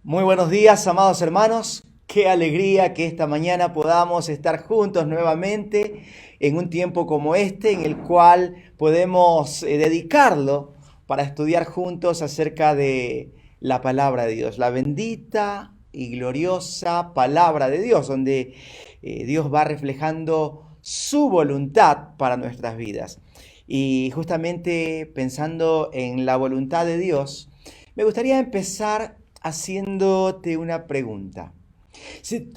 Muy buenos días, amados hermanos. Qué alegría que esta mañana podamos estar juntos nuevamente en un tiempo como este, en el cual podemos dedicarlo para estudiar juntos acerca de la palabra de Dios, la bendita y gloriosa palabra de Dios, donde Dios va reflejando su voluntad para nuestras vidas. Y justamente pensando en la voluntad de Dios, me gustaría empezar haciéndote una pregunta. Si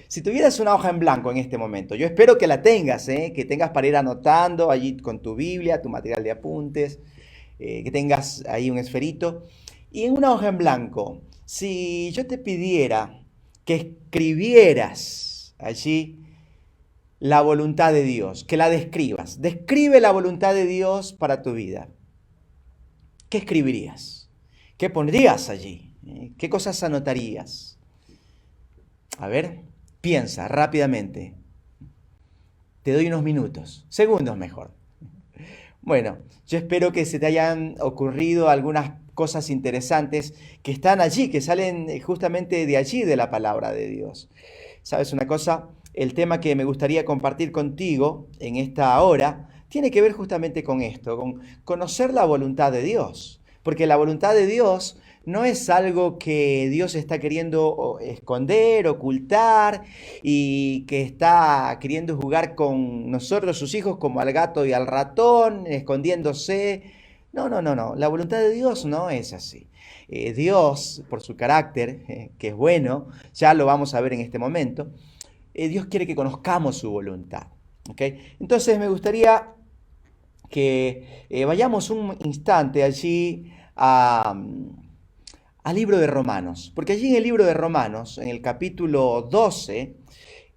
si tuvieras una hoja en blanco en este momento, yo espero que la tengas, que tengas para ir anotando allí con tu Biblia, tu material de apuntes, que tengas ahí un esferito. Y en una hoja en blanco, si yo te pidiera que escribieras allí la voluntad de Dios, que la describas, describe la voluntad de Dios para tu vida. ¿Qué escribirías? ¿Qué pondrías allí? ¿Qué cosas anotarías? A ver, piensa rápidamente. Te doy unos minutos, segundos mejor. Bueno, yo espero que se te hayan ocurrido algunas cosas interesantes que están allí, que salen justamente de allí, de la palabra de Dios. ¿Sabes una cosa? El tema que me gustaría compartir contigo en esta hora tiene que ver justamente con esto, con conocer la voluntad de Dios. Porque la voluntad de Dios no es algo que Dios está queriendo esconder, ocultar y que está queriendo jugar con nosotros, sus hijos, como al gato y al ratón, escondiéndose. No, no, no, no. La voluntad de Dios no es así. Dios, por su carácter, que es bueno, ya lo vamos a ver en este momento, Dios quiere que conozcamos su voluntad. ¿Ok? Entonces me gustaría que vayamos un instante allí al libro de Romanos, porque allí en el libro de Romanos, en el capítulo 12,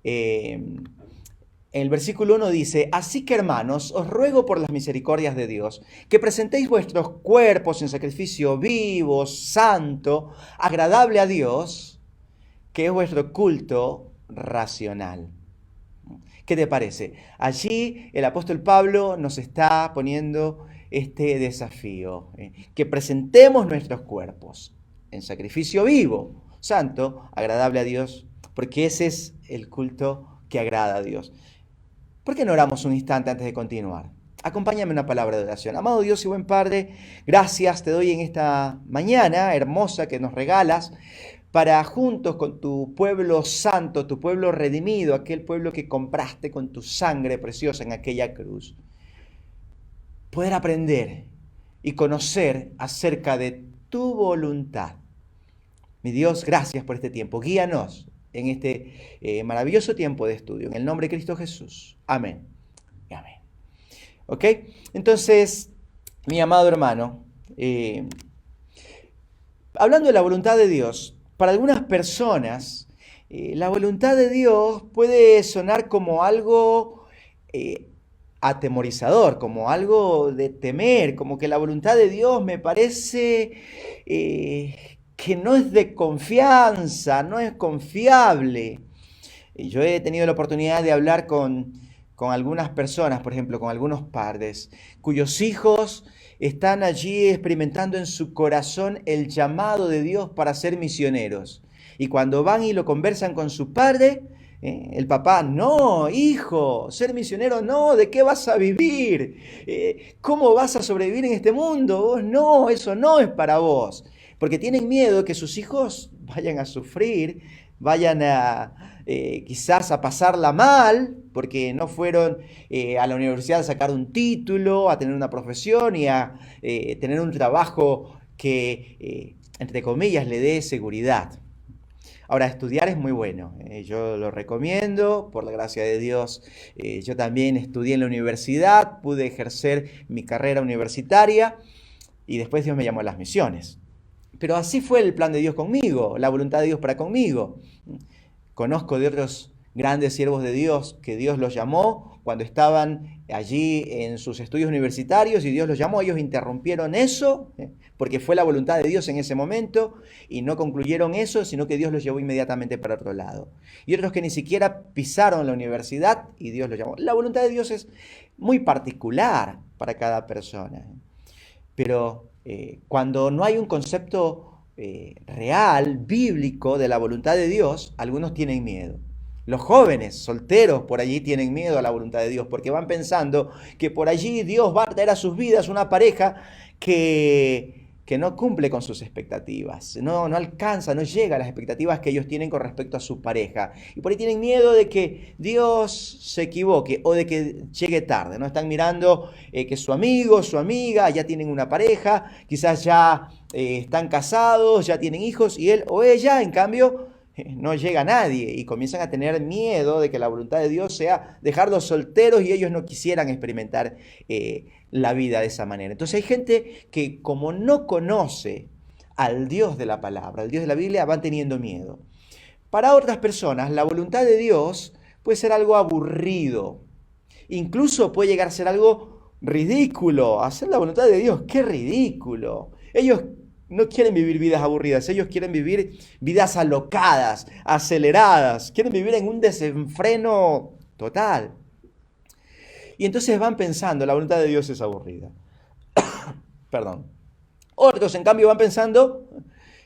en el versículo 1 dice, así que hermanos, os ruego por las misericordias de Dios, que presentéis vuestros cuerpos en sacrificio vivo, santo, agradable a Dios, que es vuestro culto racional. ¿Qué te parece? Allí el apóstol Pablo nos está poniendo este desafío, que presentemos nuestros cuerpos en sacrificio vivo, santo, agradable a Dios, porque ese es el culto que agrada a Dios. ¿Por qué no oramos un instante antes de continuar? Acompáñame en una palabra de oración. Amado Dios y buen Padre, gracias te doy en esta mañana hermosa que nos regalas para juntos con tu pueblo santo, tu pueblo redimido, aquel pueblo que compraste con tu sangre preciosa en aquella cruz, poder aprender y conocer acerca de tu voluntad. Mi Dios, gracias por este tiempo. Guíanos en este maravilloso tiempo de estudio. En el nombre de Cristo Jesús. Amén. Amén. ¿Ok? Entonces, mi amado hermano, hablando de la voluntad de Dios, para algunas personas, la voluntad de Dios puede sonar como algo eh, atemorizador, como algo de temer, como que la voluntad de Dios me parece que no es de confianza, no es confiable. Y yo he tenido la oportunidad de hablar con algunas personas, por ejemplo, con algunos padres, cuyos hijos están allí experimentando en su corazón el llamado de Dios para ser misioneros. Y cuando van y lo conversan con su padre, el papá, no, hijo, ser misionero no, ¿de qué vas a vivir? ¿Cómo vas a sobrevivir en este mundo? Vos no, eso no es para vos. Porque tienen miedo que sus hijos vayan a sufrir, vayan a quizás a pasarla mal, porque no fueron a la universidad a sacar un título, a tener una profesión y a tener un trabajo que, entre comillas, le dé seguridad. Ahora, estudiar es muy bueno, yo lo recomiendo, por la gracia de Dios. Yo también estudié en la universidad, pude ejercer mi carrera universitaria y después Dios me llamó a las misiones. Pero así fue el plan de Dios conmigo, la voluntad de Dios para conmigo. Conozco de otros grandes siervos de Dios que Dios los llamó cuando estaban allí en sus estudios universitarios y Dios los llamó, ellos interrumpieron eso porque fue la voluntad de Dios en ese momento y no concluyeron eso, sino que Dios los llevó inmediatamente para otro lado. Y otros que ni siquiera pisaron la universidad y Dios los llamó. La voluntad de Dios es muy particular para cada persona. Pero cuando no hay un concepto real, bíblico de la voluntad de Dios, algunos tienen miedo. Los jóvenes, solteros, por allí tienen miedo a la voluntad de Dios, porque van pensando que por allí Dios va a traer a sus vidas una pareja que no cumple con sus expectativas, no alcanza, no llega a las expectativas que ellos tienen con respecto a su pareja. Y por ahí tienen miedo de que Dios se equivoque o de que llegue tarde, ¿no? Están mirando que su amigo, su amiga ya tienen una pareja, quizás ya están casados, ya tienen hijos, y él o ella, en cambio, no llega nadie, y comienzan a tener miedo de que la voluntad de Dios sea dejarlos solteros y ellos no quisieran experimentar la vida de esa manera. Entonces hay gente que, como no conoce al Dios de la palabra, al Dios de la Biblia, van teniendo miedo. Para otras personas, la voluntad de Dios puede ser algo aburrido, incluso puede llegar a ser algo ridículo. Hacer la voluntad de Dios, qué ridículo. Ellos no quieren vivir vidas aburridas, ellos quieren vivir vidas alocadas, aceleradas, quieren vivir en un desenfreno total. Y entonces van pensando, la voluntad de Dios es aburrida. Perdón. Otros, en cambio, van pensando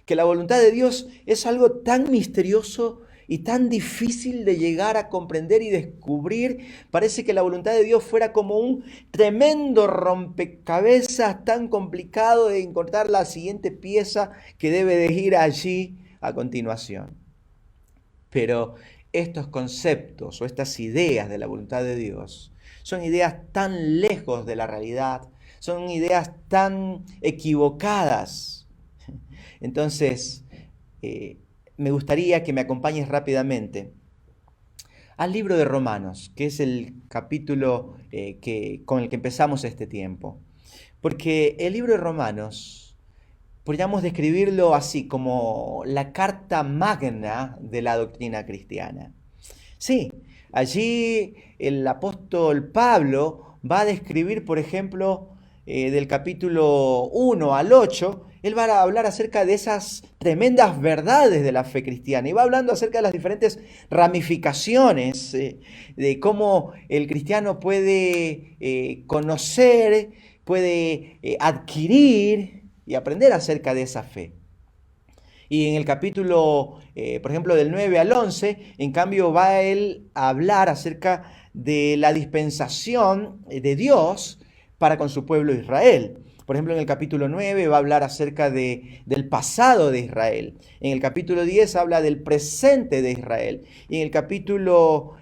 que la voluntad de Dios es algo tan misterioso y tan difícil de llegar a comprender y descubrir. Parece que la voluntad de Dios fuera como un tremendo rompecabezas tan complicado de encontrar la siguiente pieza que debe de ir allí a continuación. Pero estos conceptos o estas ideas de la voluntad de Dios son ideas tan lejos de la realidad, son ideas tan equivocadas. Entonces, me gustaría que me acompañes rápidamente al libro de Romanos, que es el capítulo con el que empezamos este tiempo. Porque el libro de Romanos, podríamos describirlo así, como la carta magna de la doctrina cristiana. Sí, allí el apóstol Pablo va a describir, por ejemplo, del capítulo 1 al 8, él va a hablar acerca de esas tremendas verdades de la fe cristiana y va hablando acerca de las diferentes ramificaciones de cómo el cristiano puede conocer, puede adquirir y aprender acerca de esa fe. Y en el capítulo, por ejemplo, del 9 al 11, en cambio va él a hablar acerca de la dispensación de Dios para con su pueblo Israel. Por ejemplo, en el capítulo 9 va a hablar acerca del pasado de Israel. En el capítulo 10 habla del presente de Israel. Y en el capítulo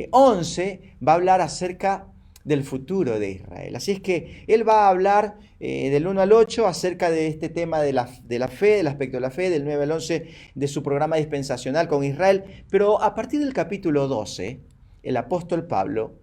11 va a hablar acerca del futuro de Israel. Así es que él va a hablar del 1 al 8 acerca de este tema de la fe, del aspecto de la fe, del 9 al 11 de su programa dispensacional con Israel. Pero a partir del capítulo 12, el apóstol Pablo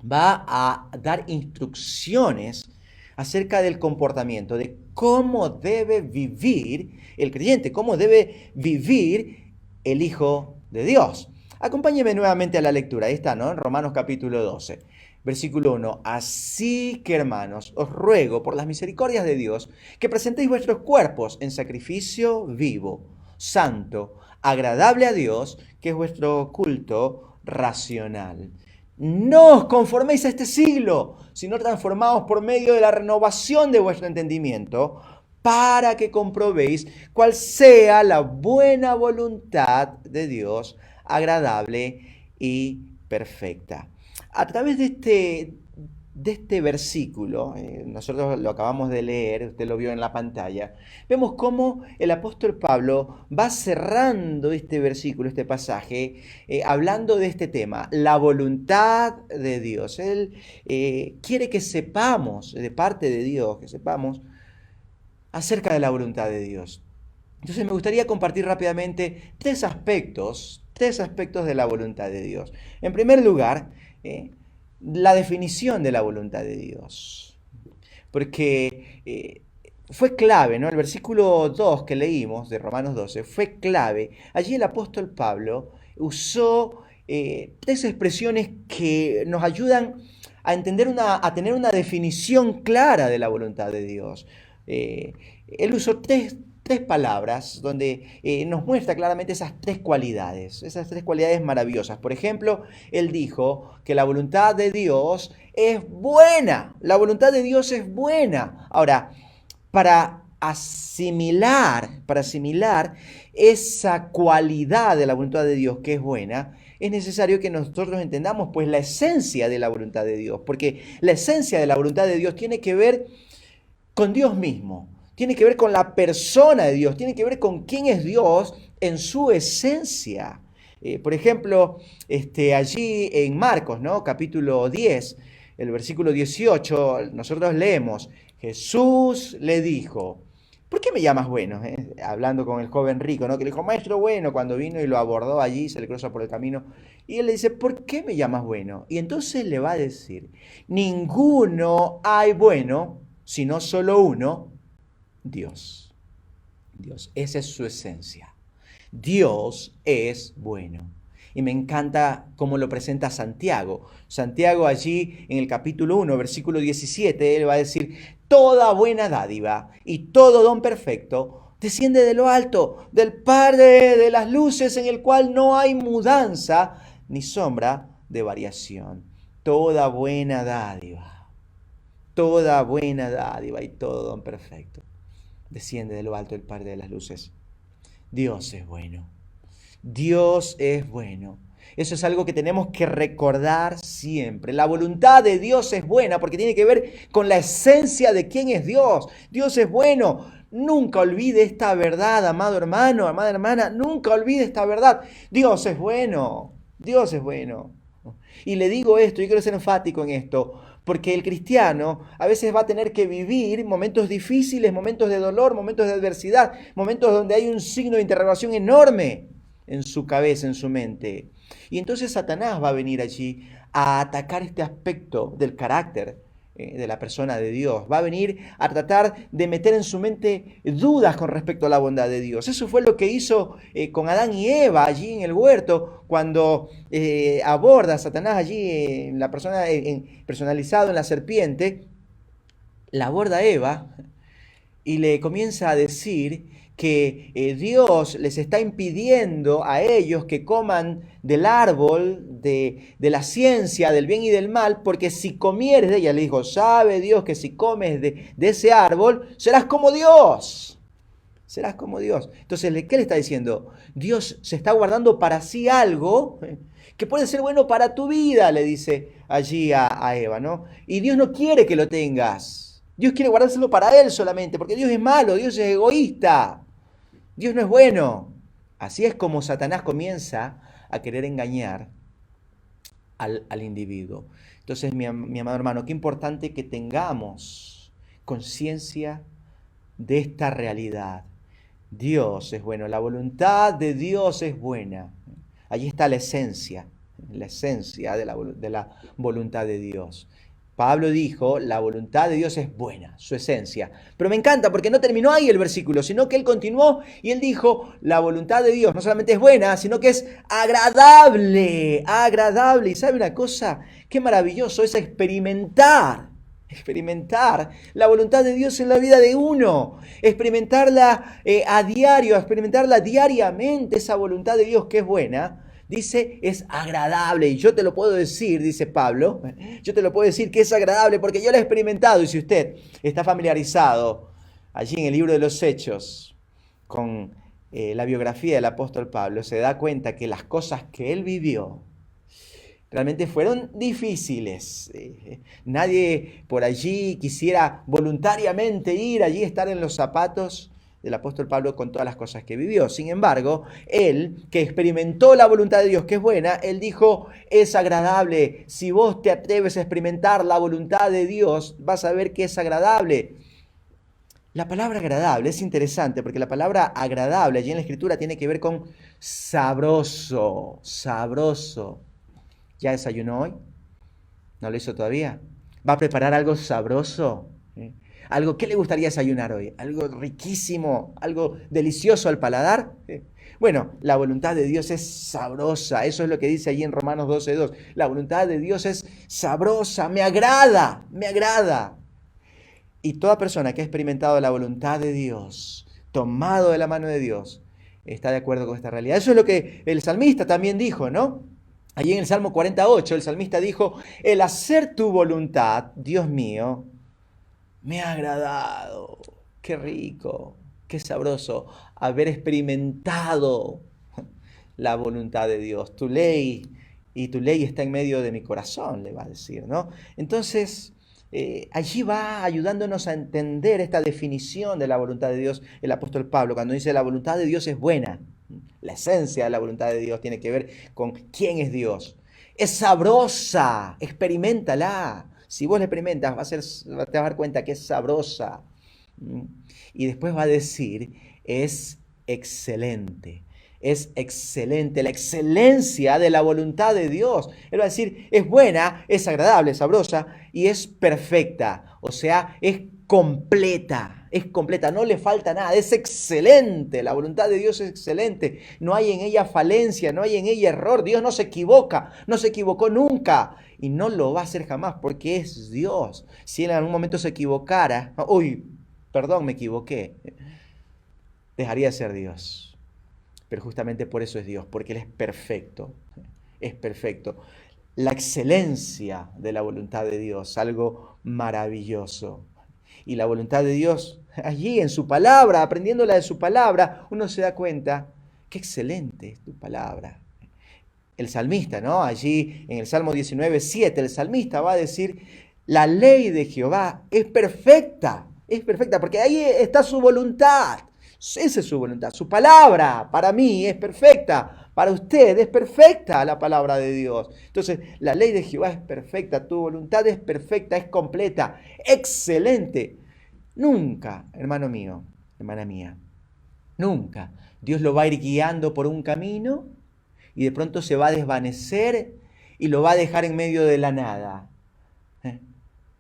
va a dar instrucciones acerca del comportamiento, de cómo debe vivir el creyente, cómo debe vivir el Hijo de Dios. Acompáñeme nuevamente a la lectura, ahí está, ¿no? En Romanos capítulo 12, versículo 1. Así que, hermanos, os ruego por las misericordias de Dios que presentéis vuestros cuerpos en sacrificio vivo, santo, agradable a Dios, que es vuestro culto racional. No os conforméis a este siglo, sino transformaos por medio de la renovación de vuestro entendimiento, para que comprobéis cuál sea la buena voluntad de Dios, agradable y perfecta. A través de este versículo, nosotros lo acabamos de leer, usted lo vio en la pantalla, vemos cómo el apóstol Pablo va cerrando este versículo, este pasaje, hablando de este tema, la voluntad de Dios. Él quiere que sepamos, de parte de Dios, que sepamos acerca de la voluntad de Dios. Entonces me gustaría compartir rápidamente tres aspectos de la voluntad de Dios. En primer lugar, la definición de la voluntad de Dios. Porque fue clave, ¿no? El versículo 2 que leímos de Romanos 12 fue clave. Allí el apóstol Pablo usó tres expresiones que nos ayudan a entender a tener una definición clara de la voluntad de Dios. Él usó tres palabras donde nos muestra claramente esas tres cualidades maravillosas. Por ejemplo, él dijo que la voluntad de Dios es buena. La voluntad de Dios es buena. Ahora, para para asimilar esa cualidad de la voluntad de Dios que es buena, es necesario que nosotros entendamos pues la esencia de la voluntad de Dios, porque la esencia de la voluntad de Dios tiene que ver con Dios mismo, tiene que ver con la persona de Dios, tiene que ver con quién es Dios en su esencia. Por ejemplo, allí en Marcos, ¿no? Capítulo 10, el versículo 18, nosotros leemos, Jesús le dijo, ¿por qué me llamas bueno? Hablando con el joven rico, ¿no? Que le dijo, maestro bueno, cuando vino y lo abordó allí, se le cruza por el camino. Y él le dice, ¿por qué me llamas bueno? Y entonces le va a decir, ninguno hay bueno, sino solo uno, Dios. Dios, esa es su esencia. Dios es bueno. Y me encanta cómo lo presenta Santiago. Santiago allí en el capítulo 1, versículo 17, él va a decir, toda buena dádiva y todo don perfecto desciende de lo alto, del Padre de las luces, en el cual no hay mudanza ni sombra de variación. Toda buena dádiva y todo don perfecto desciende de lo alto del Padre de las luces. Dios es bueno. Dios es bueno. Eso es algo que tenemos que recordar siempre. La voluntad de Dios es buena porque tiene que ver con la esencia de quién es Dios. Dios es bueno. Nunca olvide esta verdad, amado hermano, amada hermana. Nunca olvide esta verdad. Dios es bueno. Dios es bueno. Y le digo esto, yo quiero ser enfático en esto, porque el cristiano a veces va a tener que vivir momentos difíciles, momentos de dolor, momentos de adversidad, momentos donde hay un signo de interrogación enorme en su cabeza, en su mente. Y entonces Satanás va a venir allí a atacar este aspecto del carácter de la persona de Dios. Va a venir a tratar de meter en su mente dudas con respecto a la bondad de Dios. Eso fue lo que hizo con Adán y Eva allí en el huerto, cuando aborda a Satanás allí en la persona personalizado en la serpiente, la aborda a Eva y le comienza a decir que Dios les está impidiendo a ellos que coman del árbol de la ciencia, del bien y del mal, porque si comieres de ella, le dijo, sabe Dios que si comes de ese árbol, serás como Dios. Serás como Dios. Entonces, ¿qué le está diciendo? Dios se está guardando para sí algo que puede ser bueno para tu vida, le dice allí a Eva, ¿no? Y Dios no quiere que lo tengas. Dios quiere guardárselo para Él solamente, porque Dios es malo, Dios es egoísta. Dios no es bueno. Así es como Satanás comienza a querer engañar al individuo. Entonces, mi amado hermano, qué importante que tengamos conciencia de esta realidad. Dios es bueno, la voluntad de Dios es buena. Allí está la esencia de la voluntad de Dios. Pablo dijo, la voluntad de Dios es buena, su esencia. Pero me encanta porque no terminó ahí el versículo, sino que él continuó y él dijo, la voluntad de Dios no solamente es buena, sino que es agradable, agradable. Y ¿sabe una cosa? Qué maravilloso es experimentar la voluntad de Dios en la vida de uno, experimentarla a diario, experimentarla diariamente, esa voluntad de Dios que es buena. Dice, es agradable, y yo te lo puedo decir, dice Pablo, yo te lo puedo decir que es agradable porque yo lo he experimentado. Y si usted está familiarizado allí en el libro de los Hechos con la biografía del apóstol Pablo, se da cuenta que las cosas que él vivió realmente fueron difíciles. Nadie por allí quisiera voluntariamente ir allí, estar en los zapatos del apóstol Pablo con todas las cosas que vivió. Sin embargo, él, que experimentó la voluntad de Dios, que es buena, él dijo, es agradable. Si vos te atreves a experimentar la voluntad de Dios, vas a ver que es agradable. La palabra agradable es interesante porque la palabra agradable allí en la Escritura tiene que ver con sabroso, sabroso. ¿Ya desayunó hoy? ¿No lo hizo todavía? ¿Va a preparar algo sabroso? ¿Qué le gustaría desayunar hoy? ¿Algo riquísimo? ¿Algo delicioso al paladar? Bueno, la voluntad de Dios es sabrosa. Eso es lo que dice allí en Romanos 12:2. La voluntad de Dios es sabrosa, me agrada, me agrada. Y toda persona que ha experimentado la voluntad de Dios, tomado de la mano de Dios, está de acuerdo con esta realidad. Eso es lo que el salmista también dijo, ¿no? Allí en el Salmo 48, el salmista dijo, el hacer tu voluntad, Dios mío, me ha agradado. qué rico, qué sabroso haber experimentado la voluntad de Dios, tu ley, y tu ley está en medio de mi corazón, le va a decir, ¿no? Entonces, allí va ayudándonos a entender esta definición de la voluntad de Dios el apóstol Pablo, cuando dice la voluntad de Dios es buena. La esencia de la voluntad de Dios tiene que ver con quién es Dios. Es sabrosa, experimentala. Si vos la experimentas, te vas a dar cuenta que es sabrosa. Y después va a decir, es excelente. Es excelente, la excelencia de la voluntad de Dios. Él va a decir, es buena, es agradable, sabrosa y es perfecta. O sea, es completa, no le falta nada, es excelente. La voluntad de Dios es excelente. No hay en ella falencia, no hay en ella error. Dios no se equivoca, no se equivocó nunca y no lo va a hacer jamás porque es Dios. Si Él en algún momento se equivocara, uy, perdón, me equivoqué, dejaría de ser Dios. Pero justamente por eso es Dios, porque Él es perfecto, es perfecto. La excelencia de la voluntad de Dios, algo maravilloso. Y la voluntad de Dios, allí en su palabra, aprendiéndola de su palabra, uno se da cuenta, qué excelente es tu palabra. El salmista, ¿no? Allí en el Salmo 19:7, el salmista va a decir, la ley de Jehová es perfecta, porque ahí está su voluntad. Esa es su voluntad, su palabra para mí es perfecta, para usted es perfecta la palabra de Dios. Entonces, la ley de Jehová es perfecta, tu voluntad es perfecta, es completa, excelente. Nunca, hermano mío, hermana mía, nunca Dios lo va a ir guiando por un camino y de pronto se va a desvanecer y lo va a dejar en medio de la nada.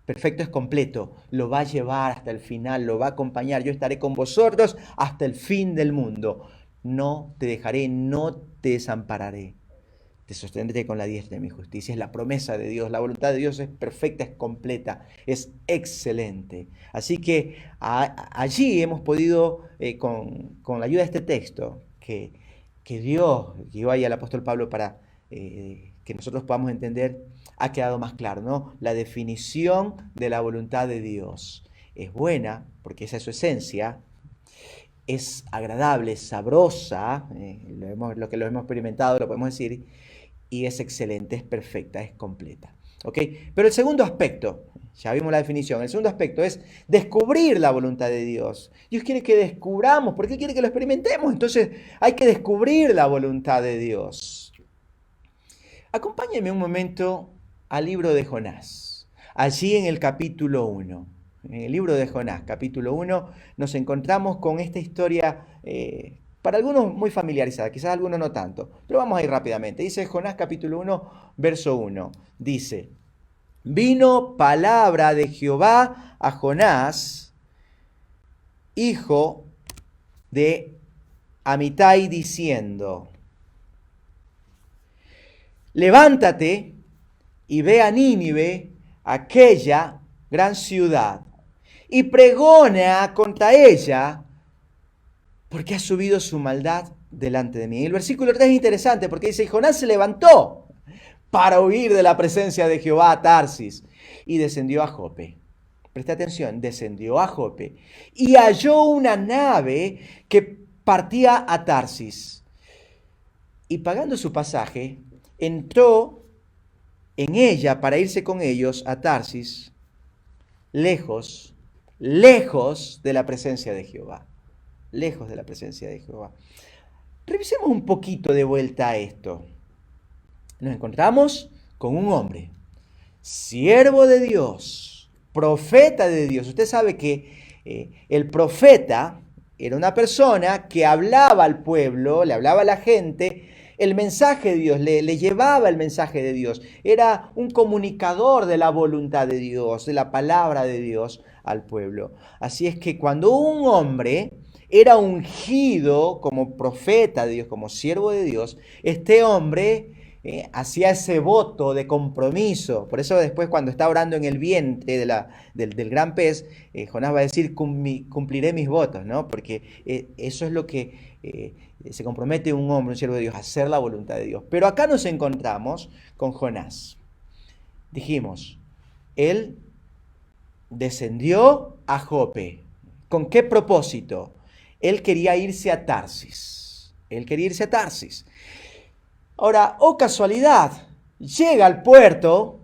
Perfecto es completo, lo va a llevar hasta el final, lo va a acompañar. Yo estaré con vosotros hasta el fin del mundo. No te dejaré, no te desampararé. Te sostendré con la diestra de mi justicia. Es la promesa de Dios. La voluntad de Dios es perfecta, es completa, es excelente. Así que allí hemos podido, con la ayuda de este texto, que Dios guió ahí al apóstol Pablo para que nosotros podamos entender, ha quedado más claro, ¿no? La definición de la voluntad de Dios es buena, porque esa es su esencia, es agradable, es sabrosa, lo que lo hemos experimentado, lo podemos decir, y es excelente, es perfecta, es completa. ¿Ok? Pero el segundo aspecto, ya vimos la definición, el segundo aspecto es descubrir la voluntad de Dios. Dios quiere que descubramos, porque Él quiere que lo experimentemos, entonces hay que descubrir la voluntad de Dios. Acompáñenme un momento al libro de Jonás, allí en el capítulo 1. En el libro de Jonás, capítulo 1, nos encontramos con esta historia, para algunos muy familiarizada, quizás algunos no tanto, pero vamos a ir rápidamente. Dice Jonás capítulo 1, verso 1, dice, vino palabra de Jehová a Jonás, hijo de Amitai, diciendo, levántate y ve a Nínive, aquella gran ciudad, y pregona contra ella, porque ha subido su maldad delante de mí. Y el versículo 3 es interesante, porque dice, y Jonás se levantó para huir de la presencia de Jehová a Tarsis, y descendió a Jope. Presta atención, descendió a Jope, y halló una nave que partía a Tarsis. Y pagando su pasaje, entró en ella para irse con ellos a Tarsis, lejos de la presencia de Jehová. Lejos de la presencia de Jehová. Revisemos un poquito de vuelta a esto. Nos encontramos con un hombre, siervo de Dios, profeta de Dios. Usted sabe que el profeta era una persona que hablaba al pueblo, le hablaba a la gente el mensaje de Dios, le llevaba el mensaje de Dios. Era un comunicador de la voluntad de Dios, de la palabra de Dios al pueblo. Así es que cuando un hombre era ungido como profeta de Dios, como siervo de Dios, este hombre hacía ese voto de compromiso. Por eso después cuando está orando en el vientre del gran pez, Jonás va a decir, cumpliré mis votos, ¿no? Porque eso es lo que se compromete un hombre, un siervo de Dios, a hacer la voluntad de Dios. Pero acá nos encontramos con Jonás. Dijimos, él descendió a Jope. ¿Con qué propósito? Él quería irse a Tarsis. Él quería irse a Tarsis. Ahora, oh casualidad, llega al puerto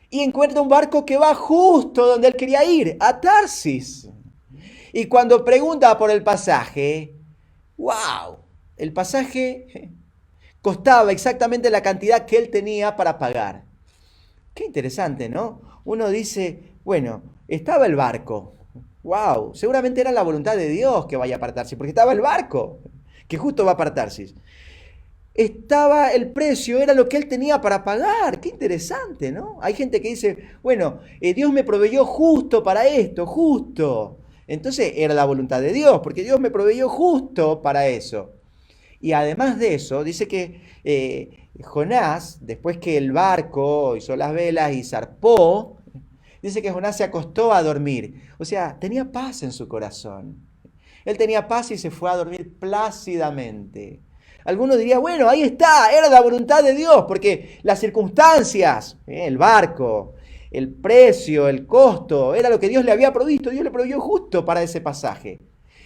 y encuentra un barco que va justo donde él quería ir, a Tarsis. Y cuando pregunta por el pasaje, ¡wow! El pasaje costaba exactamente la cantidad que él tenía para pagar. Qué interesante, ¿no? Uno dice, bueno, estaba el barco. ¡Wow! Seguramente era la voluntad de Dios que vaya para Tarsis, porque estaba el barco, que justo va para Tarsis. Estaba el precio, era lo que él tenía para pagar. Qué interesante, ¿no? Hay gente que dice, bueno, Dios me proveyó justo para esto, justo. Entonces era la voluntad de Dios, porque Dios me proveyó justo para eso. Y además de eso, dice que Jonás, después que el barco hizo las velas y zarpó, dice que Jonás se acostó a dormir. O sea, tenía paz en su corazón. Él tenía paz y se fue a dormir plácidamente. Alguno diría, bueno, ahí está, era la voluntad de Dios, porque las circunstancias, el barco, el precio, el costo, era lo que Dios le había provisto. Dios le proveyó justo para ese pasaje.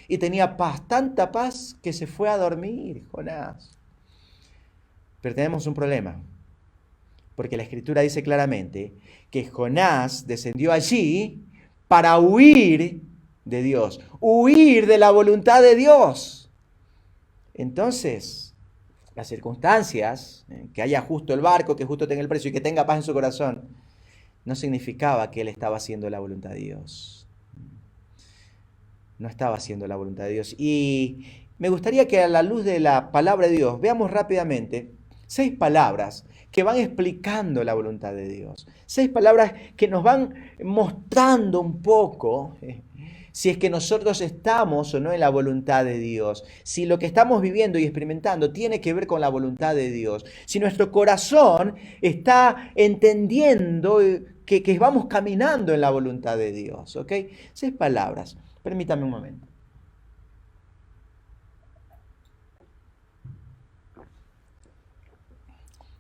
Y tenía paz, tanta paz que se fue a dormir, Jonás. Pero tenemos un problema, porque la Escritura dice claramente que Jonás descendió allí para huir de Dios, huir de la voluntad de Dios. Entonces, las circunstancias, que haya justo el barco, que justo tenga el precio y que tenga paz en su corazón, no significaba que él estaba haciendo la voluntad de Dios. No estaba haciendo la voluntad de Dios. Y me gustaría que a la luz de la palabra de Dios veamos rápidamente 6 palabras que van explicando la voluntad de Dios. 6 palabras que nos van mostrando un poco si es que nosotros estamos o no en la voluntad de Dios. Si lo que estamos viviendo y experimentando tiene que ver con la voluntad de Dios. Si nuestro corazón está entendiendo que vamos caminando en la voluntad de Dios. ¿Ok? 6 palabras. Permítame un momento.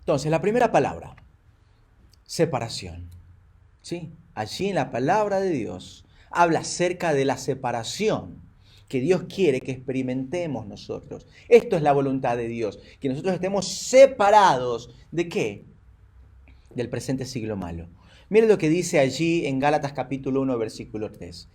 Entonces, la primera palabra, separación. ¿Sí? Allí en la palabra de Dios habla acerca de la separación que Dios quiere que experimentemos nosotros. Esto es la voluntad de Dios, que nosotros estemos separados ¿de qué? Del presente siglo malo. Miren lo que dice allí en Gálatas capítulo 1, versículo 3.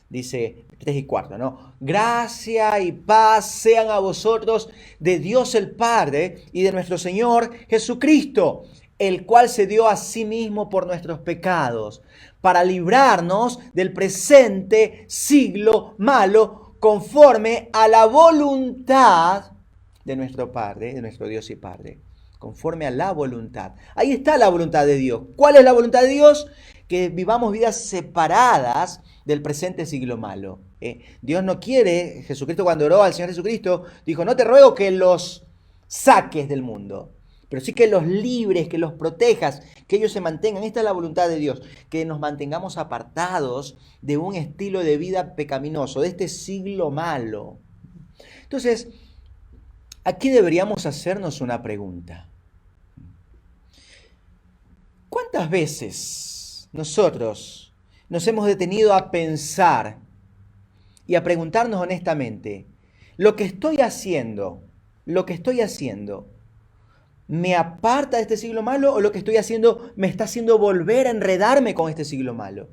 Dice 3 y 4, ¿no? Gracia y paz sean a vosotros de Dios el Padre y de nuestro Señor Jesucristo, el cual se dio a sí mismo por nuestros pecados, para librarnos del presente siglo malo, conforme a la voluntad de nuestro Padre, de nuestro Dios y Padre. Conforme a la voluntad. Ahí está la voluntad de Dios. ¿Cuál es la voluntad de Dios? Que vivamos vidas separadas del presente siglo malo. Dios no quiere, Jesucristo cuando oró al Señor Jesucristo, dijo, no te ruego que los saques del mundo, pero sí que los libres, que los protejas, que ellos se mantengan. Esta es la voluntad de Dios, que nos mantengamos apartados de un estilo de vida pecaminoso, de este siglo malo. Entonces, aquí deberíamos hacernos una pregunta. ¿Cuántas veces nosotros nos hemos detenido a pensar y a preguntarnos honestamente, lo que estoy haciendo, ¿me aparta de este siglo malo o lo que estoy haciendo me está haciendo volver a enredarme con este siglo malo?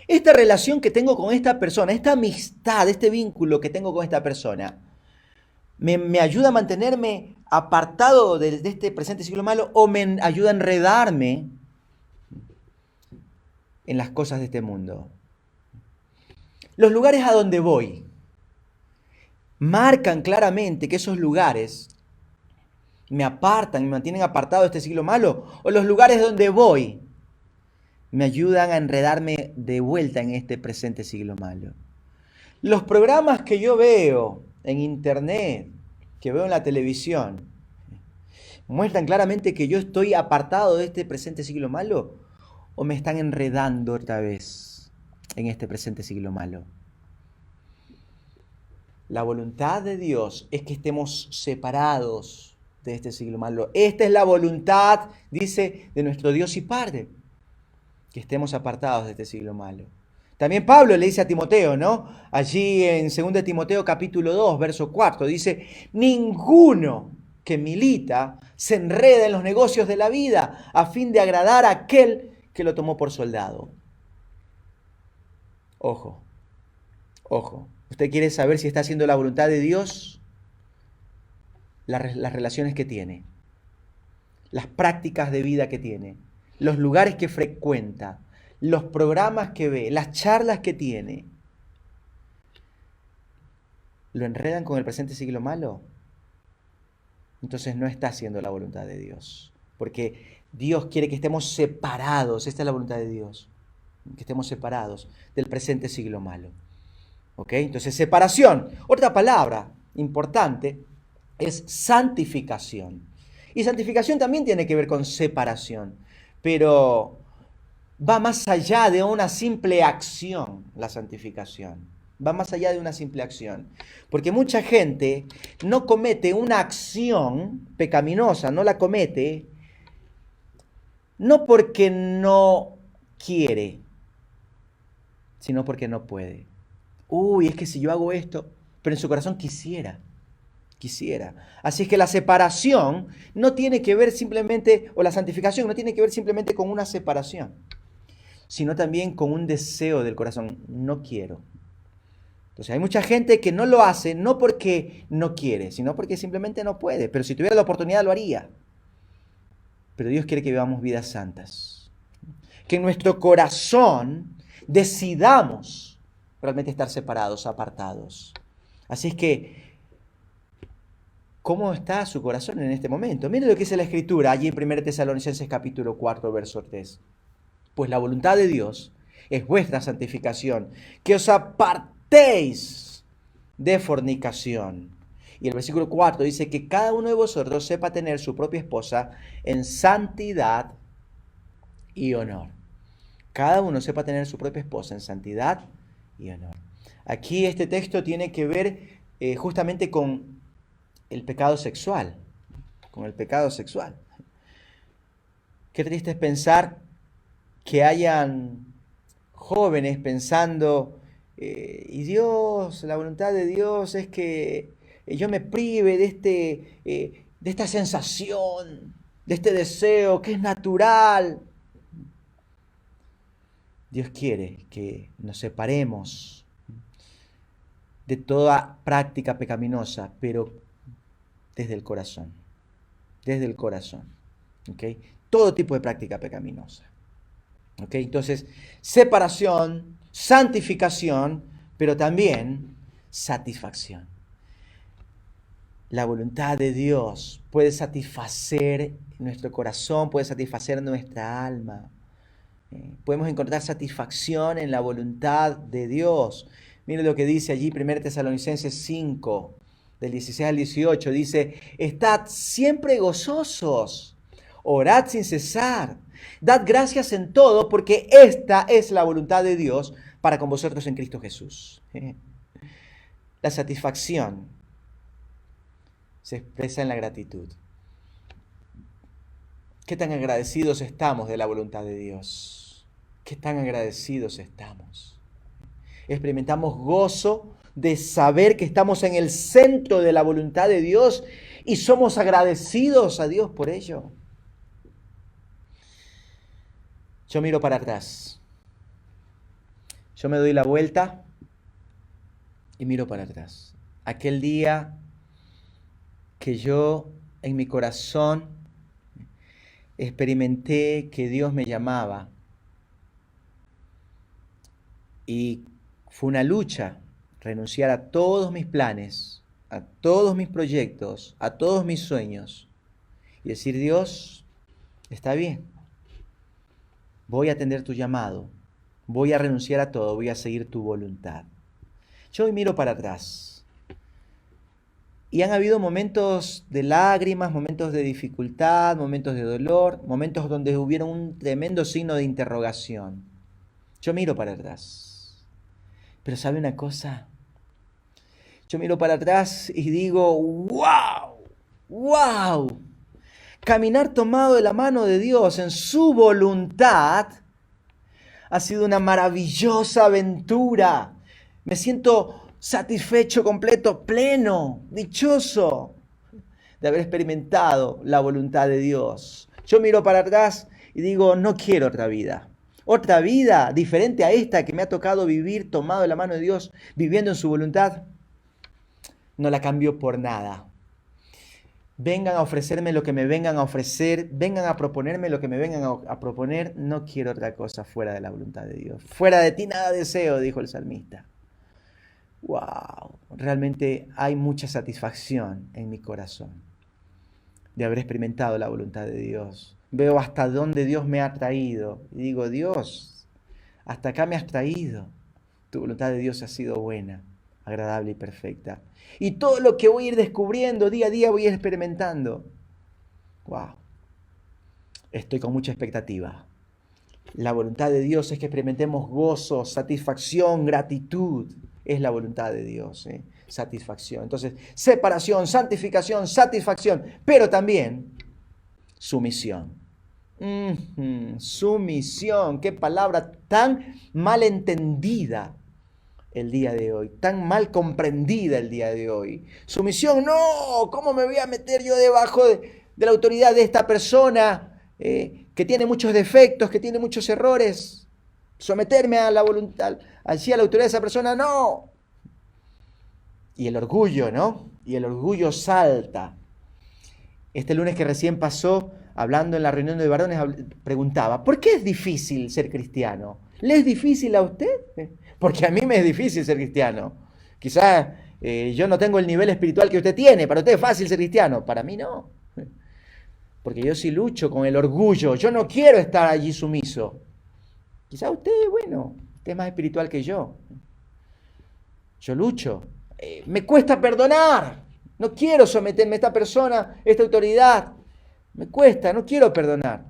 Esta relación que tengo con esta persona, esta amistad, este vínculo que tengo con esta persona, ¿me ayuda a mantenerme apartado de este presente siglo malo o me ayuda a enredarme en las cosas de este mundo? Los lugares a donde voy marcan claramente que esos lugares me apartan, me mantienen apartado de este siglo malo, o los lugares donde voy me ayudan a enredarme de vuelta en este presente siglo malo. Los programas que yo veo en internet, que veo en la televisión, muestran claramente que yo estoy apartado de este presente siglo malo, o me están enredando otra vez en este presente siglo malo. La voluntad de Dios es que estemos separados de este siglo malo. Esta es la voluntad, dice, de nuestro Dios y Padre, que estemos apartados de este siglo malo. También Pablo le dice a Timoteo, ¿no? Allí en 2 Timoteo capítulo 2, verso 4, dice, ninguno que milita se enreda en los negocios de la vida a fin de agradar a aquel que lo tomó por soldado. Ojo, ojo. ¿Usted quiere saber si está haciendo la voluntad de Dios? Las relaciones que tiene, las prácticas de vida que tiene, los lugares que frecuenta, los programas que ve, las charlas que tiene, ¿lo enredan con el presente siglo malo? Entonces no está haciendo la voluntad de Dios. Porque Dios quiere que estemos separados. Esta es la voluntad de Dios. Que estemos separados del presente siglo malo. ¿Ok? Entonces, separación. Otra palabra importante es santificación. Y santificación también tiene que ver con separación. Pero va más allá de una simple acción, la santificación. Va más allá de una simple acción. Porque mucha gente no comete una acción pecaminosa, no la comete, no porque no quiere, sino porque no puede. Uy, es que si yo hago esto, pero en su corazón quisiera. Así es que la separación no tiene que ver simplemente, o la santificación no tiene que ver simplemente con una separación, sino también con un deseo del corazón. No quiero. Entonces hay mucha gente que no lo hace, no porque no quiere, sino porque simplemente no puede. Pero si tuviera la oportunidad lo haría. Pero Dios quiere que vivamos vidas santas. Que en nuestro corazón decidamos realmente estar separados, apartados. Así es que, ¿cómo está su corazón en este momento? Mire lo que dice la Escritura, allí en 1 Tesalonicenses capítulo 4, verso 3. Pues la voluntad de Dios es vuestra santificación, que os apartéis de fornicación. Y el versículo 4 dice que cada uno de vosotros sepa tener su propia esposa en santidad y honor. Cada uno sepa tener su propia esposa en santidad y honor. Aquí este texto tiene que ver justamente con el pecado sexual. Con el pecado sexual. Qué triste es pensar que hayan jóvenes pensando, y Dios, la voluntad de Dios es que yo me prive de esta sensación, de este deseo que es natural. Dios quiere que nos separemos de toda práctica pecaminosa, pero desde el corazón. Desde el corazón. ¿Okay? Todo tipo de práctica pecaminosa. ¿Okay? Entonces, separación, santificación, pero también satisfacción. La voluntad de Dios puede satisfacer nuestro corazón, puede satisfacer nuestra alma. Podemos encontrar satisfacción en la voluntad de Dios. Mire lo que dice allí 1 Tesalonicenses 5, del 16 al 18. Dice, estad siempre gozosos, orad sin cesar, dad gracias en todo, porque esta es la voluntad de Dios para con vosotros en Cristo Jesús. La satisfacción se expresa en la gratitud. ¿Qué tan agradecidos estamos de la voluntad de Dios? ¿Qué tan agradecidos estamos? Experimentamos gozo de saber que estamos en el centro de la voluntad de Dios y somos agradecidos a Dios por ello. Yo miro para atrás. Yo me doy la vuelta y miro para atrás. Aquel día que yo en mi corazón experimenté que Dios me llamaba y fue una lucha renunciar a todos mis planes, a todos mis proyectos, a todos mis sueños y decir, Dios, está bien, voy a atender tu llamado, voy a renunciar a todo, voy a seguir tu voluntad. Yo hoy miro para atrás y han habido momentos de lágrimas, momentos de dificultad, momentos de dolor, momentos donde hubieron un tremendo signo de interrogación. Yo miro para atrás. Pero ¿sabe una cosa? Yo miro para atrás y digo, ¡wow! ¡Wow! Caminar tomado de la mano de Dios en su voluntad Ha sido una maravillosa aventura. Me siento satisfecho, completo, pleno, dichoso de haber experimentado la voluntad de Dios. Yo miro para atrás y digo, no quiero otra vida diferente a esta que me ha tocado vivir tomado de la mano de Dios, viviendo en su voluntad. No la cambio por nada. Vengan a ofrecerme lo que me vengan a ofrecer, vengan a proponerme lo que me vengan a proponer, no quiero otra cosa fuera de la voluntad de Dios. Fuera de ti nada deseo, dijo el salmista. Wow, realmente hay mucha satisfacción en mi corazón de haber experimentado la voluntad de Dios. Veo hasta dónde Dios me ha traído y digo, Dios, hasta acá me has traído. Tu voluntad de Dios ha sido buena, agradable y perfecta. Y todo lo que voy a ir descubriendo día a día voy a ir experimentando. Wow, estoy con mucha expectativa. La voluntad de Dios es que experimentemos gozo, satisfacción, gratitud. Es la voluntad de Dios, satisfacción. Entonces, separación, santificación, satisfacción, pero también sumisión. Sumisión, qué palabra tan mal entendida el día de hoy, tan mal comprendida el día de hoy. Sumisión, no, ¿cómo me voy a meter yo debajo de la autoridad de esta persona que tiene muchos defectos, que tiene muchos errores? Someterme a la voluntad, allí a la autoridad de esa persona, no. Y el orgullo, ¿no? Y el orgullo salta. Este lunes que recién pasó, hablando en la reunión de varones, preguntaba, ¿por qué es difícil ser cristiano? ¿Le es difícil a usted? Porque a mí me es difícil ser cristiano. Quizás yo no tengo el nivel espiritual que usted tiene, para usted es fácil ser cristiano, para mí no. Porque yo sí lucho con el orgullo, yo no quiero estar allí sumiso. Quizás usted, bueno, usted es más espiritual que yo. Yo lucho. Me cuesta perdonar. No quiero someterme a esta persona, a esta autoridad. Me cuesta, no quiero perdonar.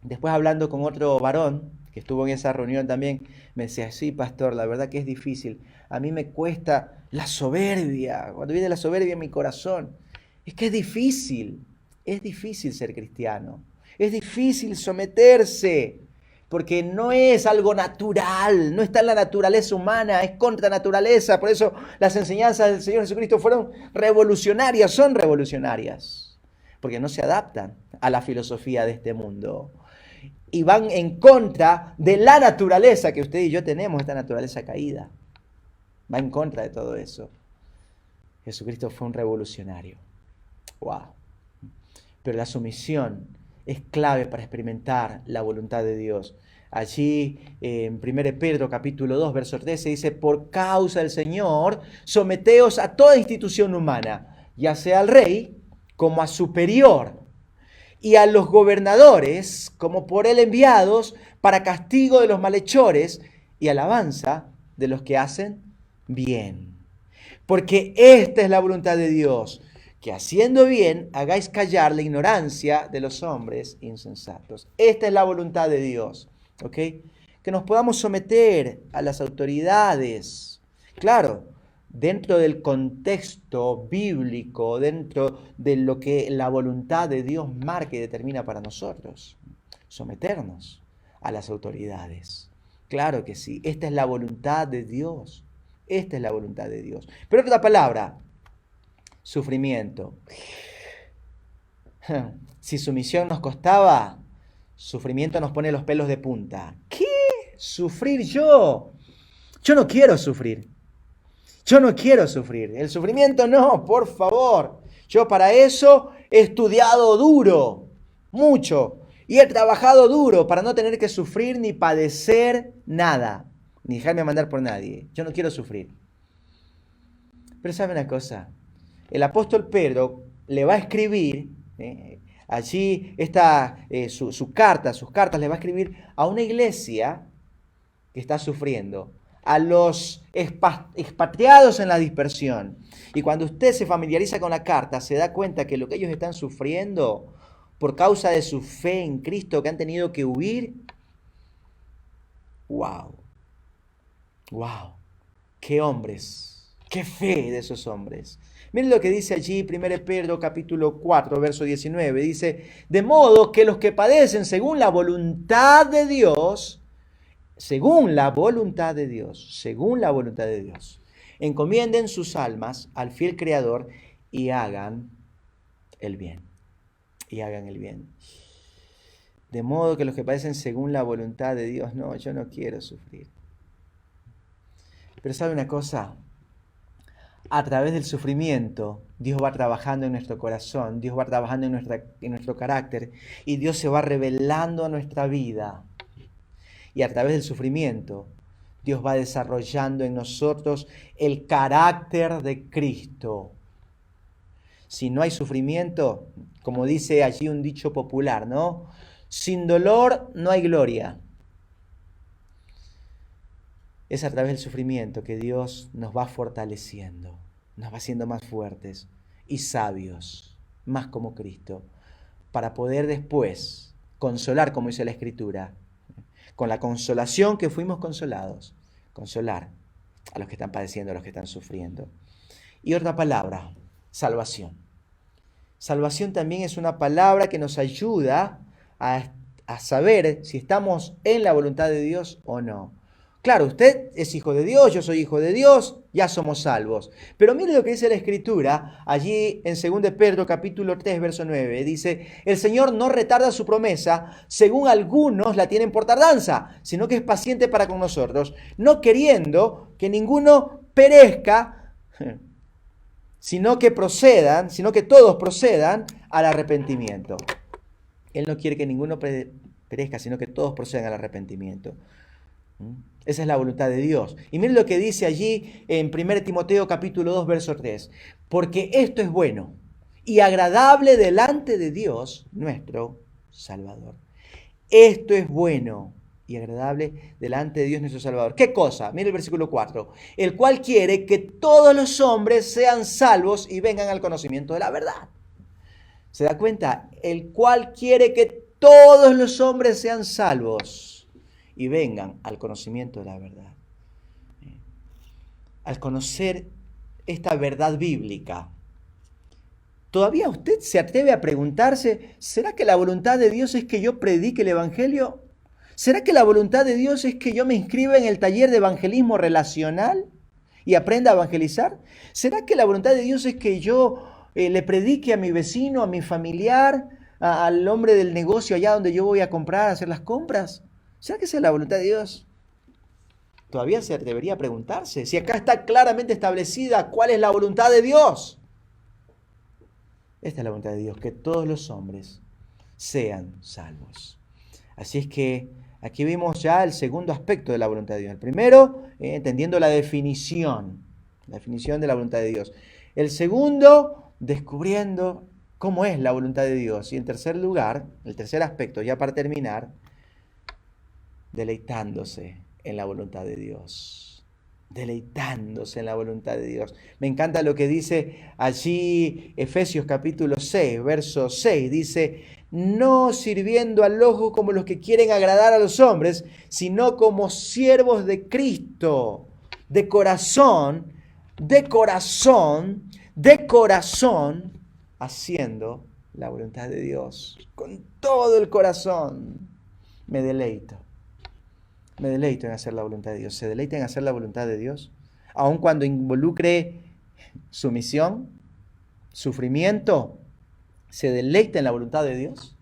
Después hablando con otro varón que estuvo en esa reunión también, me decía, sí, pastor, la verdad que es difícil. A mí me cuesta la soberbia. Cuando viene la soberbia en mi corazón, es que es difícil ser cristiano. Es difícil someterse. Porque no es algo natural, no está en la naturaleza humana, es contra naturaleza. Por eso las enseñanzas del Señor Jesucristo fueron revolucionarias, son revolucionarias. Porque no se adaptan a la filosofía de este mundo. Y van en contra de la naturaleza que usted y yo tenemos, esta naturaleza caída. Va en contra de todo eso. Jesucristo fue un revolucionario. ¡Wow! Pero la sumisión es clave para experimentar la voluntad de Dios. Allí en 1 Pedro capítulo 2, verso 13 dice, por causa del Señor, someteos a toda institución humana, ya sea al rey como a superior, y a los gobernadores como por él enviados para castigo de los malhechores y alabanza de los que hacen bien. Porque esta es la voluntad de Dios, que haciendo bien hagáis callar la ignorancia de los hombres insensatos. Esta es la voluntad de Dios, ¿ok? Que nos podamos someter a las autoridades, claro, dentro del contexto bíblico, dentro de lo que la voluntad de Dios marca y determina para nosotros. Someternos a las autoridades. Claro que sí, esta es la voluntad de Dios. Esta es la voluntad de Dios. Pero otra palabra, sufrimiento. Si sumisión nos costaba, sufrimiento nos pone los pelos de punta. ¿Qué? ¿Sufrir yo? Yo no quiero sufrir. Yo no quiero sufrir. El sufrimiento no, por favor. Yo para eso he estudiado duro, mucho. Y he trabajado duro para no tener que sufrir ni padecer nada. Ni dejarme mandar por nadie. Yo no quiero sufrir. Pero ¿sabe una cosa? El apóstol Pedro le va a escribir, allí está sus cartas le va a escribir a una iglesia que está sufriendo, a los expatriados en la dispersión. Y cuando usted se familiariza con la carta, se da cuenta que lo que ellos están sufriendo por causa de su fe en Cristo, que han tenido que huir, ¡wow! ¡Wow! ¡Qué hombres! ¡Qué fe de esos hombres! Miren lo que dice allí 1 Pedro capítulo 4, verso 19. Dice, de modo que los que padecen según la voluntad de Dios según la voluntad de Dios, según la voluntad de Dios. Encomienden sus almas al fiel Creador y hagan el bien. Y hagan el bien. De modo que los que padecen según la voluntad de Dios, no, yo no quiero sufrir. Pero ¿sabe una cosa? A través del sufrimiento, Dios va trabajando en nuestro corazón, Dios va trabajando en nuestro carácter y Dios se va revelando a nuestra vida. Y a través del sufrimiento, Dios va desarrollando en nosotros el carácter de Cristo. Si no hay sufrimiento, como dice allí un dicho popular, ¿no? Sin dolor no hay gloria. Es a través del sufrimiento que Dios nos va fortaleciendo, nos va haciendo más fuertes y sabios, más como Cristo, para poder después consolar, como dice la Escritura, con la consolación que fuimos consolados, consolar a los que están padeciendo, a los que están sufriendo. Y otra palabra, salvación. Salvación también es una palabra que nos ayuda a saber si estamos en la voluntad de Dios o no. Claro, usted es hijo de Dios, yo soy hijo de Dios, ya somos salvos. Pero mire lo que dice la Escritura, allí en 2 Pedro capítulo 3, verso 9. Dice, el Señor no retarda su promesa, según algunos la tienen por tardanza, sino que es paciente para con nosotros, no queriendo que ninguno perezca, sino que todos procedan al arrepentimiento. Él no quiere que ninguno perezca, sino que todos procedan al arrepentimiento. Esa es la voluntad de Dios. Y miren lo que dice allí en 1 Timoteo capítulo 2, verso 3. Porque esto es bueno y agradable delante de Dios, nuestro Salvador. Esto es bueno y agradable delante de Dios, nuestro Salvador. ¿Qué cosa? Mire el versículo 4. El cual quiere que todos los hombres sean salvos y vengan al conocimiento de la verdad. ¿Se da cuenta? El cual quiere que todos los hombres sean salvos y vengan al conocimiento de la verdad. Al conocer esta verdad bíblica, ¿todavía usted se atreve a preguntarse, ¿será que la voluntad de Dios es que yo predique el Evangelio? ¿Será que la voluntad de Dios es que yo me inscriba en el taller de evangelismo relacional y aprenda a evangelizar? ¿Será que la voluntad de Dios es que yo le predique a mi vecino, a mi familiar, al hombre del negocio allá donde yo voy a comprar, a hacer las compras? ¿Será que esa es la voluntad de Dios? Todavía se debería preguntarse si acá está claramente establecida cuál es la voluntad de Dios. Esta es la voluntad de Dios, que todos los hombres sean salvos. Así es que aquí vimos ya el segundo aspecto de la voluntad de Dios. El primero, entendiendo la definición de la voluntad de Dios. El segundo, descubriendo cómo es la voluntad de Dios. Y en tercer lugar, el tercer aspecto, ya para terminar, deleitándose en la voluntad de Dios. Deleitándose en la voluntad de Dios. Me encanta lo que dice allí Efesios capítulo 6, verso 6. Dice, no sirviendo al ojo como los que quieren agradar a los hombres, sino como siervos de Cristo, de corazón, haciendo la voluntad de Dios. Con todo el corazón me deleito. Me deleito en hacer la voluntad de Dios. ¿Se deleita en hacer la voluntad de Dios? Aun cuando involucre sumisión, sufrimiento, ¿se deleita en la voluntad de Dios?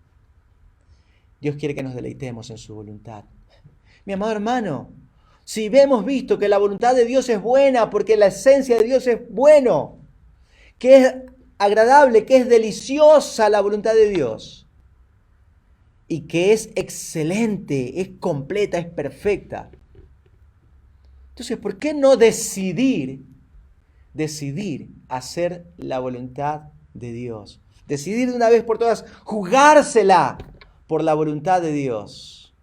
Dios quiere que nos deleitemos en su voluntad. Mi amado hermano, si hemos visto que la voluntad de Dios es buena, porque la esencia de Dios es bueno, que es agradable, que es deliciosa la voluntad de Dios, y que es excelente, es completa, es perfecta. Entonces, ¿por qué no decidir hacer la voluntad de Dios? Decidir de una vez por todas, jugársela por la voluntad de Dios.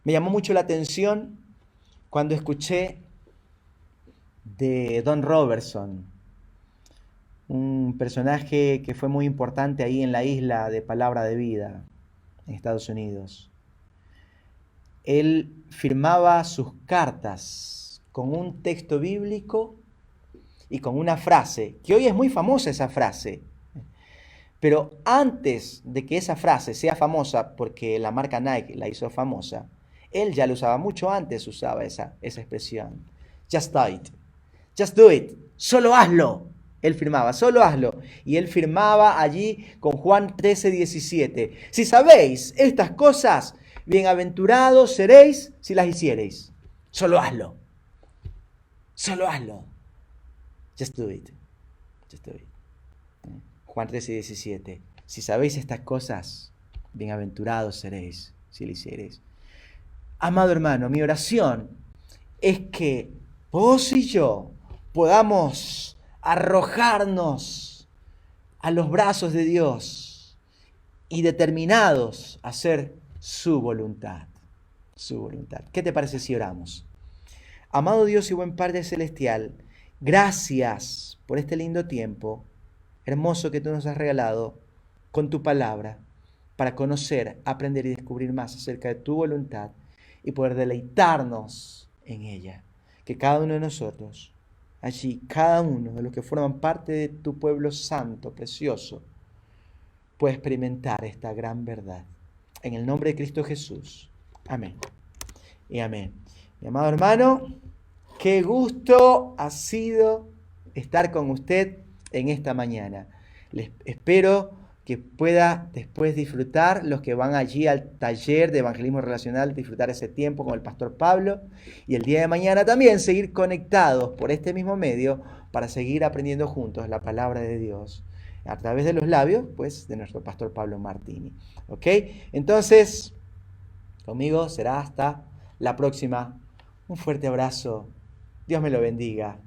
Me llamó mucho la atención cuando escuché de Don Robertson, un personaje que fue muy importante ahí en la isla de Palabra de Vida, en Estados Unidos. Él firmaba sus cartas con un texto bíblico y con una frase, que hoy es muy famosa esa frase. Pero antes de que esa frase sea famosa, porque la marca Nike la hizo famosa, Él ya lo usaba mucho antes, usaba esa expresión. Just do it. Just do it. Solo hazlo. Él firmaba, solo hazlo. Y él firmaba allí con Juan 13:17. Si sabéis estas cosas, bienaventurados seréis si las hiciereis. Solo hazlo. Solo hazlo. Just do it. Just do it. Juan 13:17. Si sabéis estas cosas, bienaventurados seréis si las hiciereis. Amado hermano, mi oración es que vos y yo podamos arrojarnos a los brazos de Dios y determinados a hacer su voluntad. Su voluntad. ¿Qué te parece si oramos? Amado Dios y buen Padre Celestial, gracias por este lindo tiempo hermoso que tú nos has regalado con tu palabra para conocer, aprender y descubrir más acerca de tu voluntad y poder deleitarnos en ella. Que cada uno de nosotros, allí, cada uno de los que forman parte de tu pueblo santo, precioso, pueda experimentar esta gran verdad. En el nombre de Cristo Jesús. Amén. Y amén. Mi amado hermano, qué gusto ha sido estar con usted en esta mañana. Les espero que pueda después disfrutar, los que van allí al taller de evangelismo relacional, disfrutar ese tiempo con el pastor Pablo, y el día de mañana también seguir conectados por este mismo medio para seguir aprendiendo juntos la palabra de Dios a través de los labios, pues, de nuestro pastor Pablo Martini. ¿Ok? Entonces, conmigo será hasta la próxima. Un fuerte abrazo. Dios me lo bendiga.